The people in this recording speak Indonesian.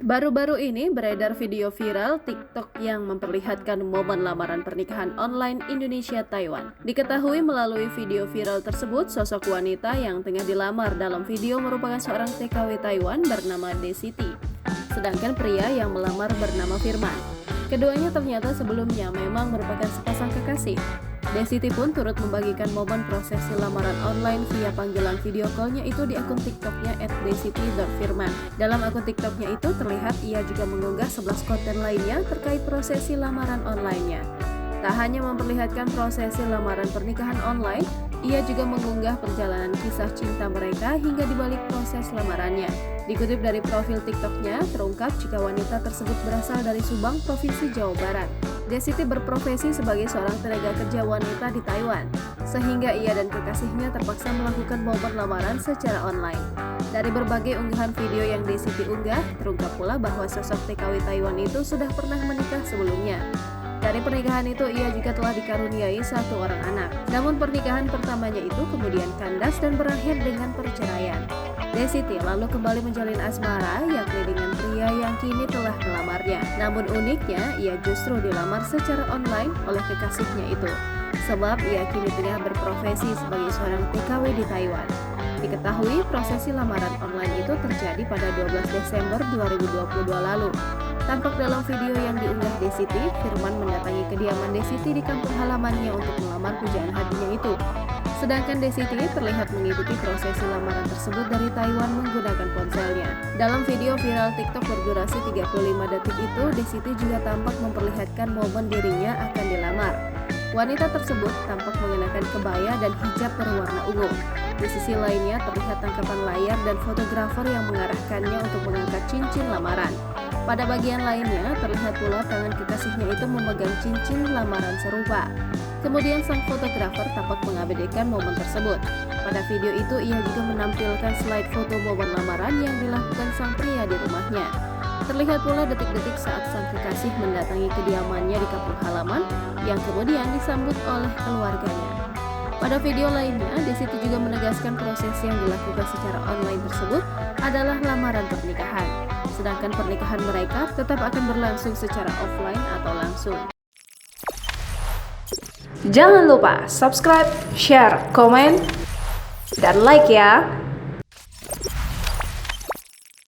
Baru-baru ini beredar video viral TikTok yang memperlihatkan momen lamaran pernikahan online Indonesia-Taiwan. Diketahui melalui video viral tersebut, sosok wanita yang tengah dilamar dalam video merupakan seorang TKW Taiwan bernama Desiti. Sedangkan pria yang melamar bernama Firman. Keduanya ternyata sebelumnya memang merupakan sepasang kekasih. Desiti pun turut membagikan momen prosesi lamaran online via panggilan video call-nya itu di akun TikTok-nya @desiti.firman. Dalam akun TikTok-nya itu terlihat ia juga mengunggah 11 konten lainnya terkait prosesi lamaran online-nya. Tak hanya memperlihatkan prosesi lamaran pernikahan online, ia juga mengunggah perjalanan kisah cinta mereka hingga dibalik proses lamarannya. Dikutip dari profil TikTok-nya, terungkap jika wanita tersebut berasal dari Subang, Provinsi Jawa Barat. Desiti berprofesi sebagai seorang tenaga kerja wanita di Taiwan, sehingga ia dan kekasihnya terpaksa melakukan momen lamaran secara online. Dari berbagai unggahan video yang Desiti unggah, terungkap pula bahwa sosok TKW Taiwan itu sudah pernah menikah sebelumnya. Dari pernikahan itu, ia juga telah dikaruniai 1 orang anak. Namun pernikahan pertamanya itu kemudian kandas dan berakhir dengan perceraian. Desiti lalu kembali menjalin asmara, yakni dengan pria yang kini telah melamarnya. Namun uniknya, ia justru dilamar secara online oleh kekasihnya itu. Sebab ia kini tengah berprofesi sebagai seorang TKW di Taiwan. Diketahui prosesi lamaran online itu terjadi pada 12 Desember 2022 lalu. Tampak dalam video yang diunggah Desiti, Firman mendatangi kediaman Desiti di kampung halamannya untuk melamar pujaan hatinya itu. Sedangkan Desiti terlihat mengikuti prosesi lamaran tersebut dari Taiwan menggunakan ponselnya. Dalam video viral TikTok berdurasi 35 detik itu, Desiti juga tampak memperlihatkan momen dirinya akan dilamar. Wanita tersebut tampak mengenakan kebaya dan hijab berwarna ungu. Di sisi lainnya terlihat tangkapan layar dan fotografer yang mengarahkannya untuk mengangkat cincin lamaran. Pada bagian lainnya terlihat pula tangan kekasihnya itu memegang cincin lamaran serupa. Kemudian sang fotografer tampak mengabadikan momen tersebut. Pada video itu ia juga menampilkan slide foto momen lamaran yang dilakukan sang pria di rumahnya. Terlihat pula detik-detik saat sang kekasih mendatangi kediamannya di kampung halaman yang kemudian disambut oleh keluarganya. Pada video lainnya, Desiti juga menegaskan proses yang dilakukan secara online tersebut adalah lamaran pernikahan. Sedangkan pernikahan mereka tetap akan berlangsung secara offline atau langsung. Jangan lupa subscribe, share, komen, dan like ya!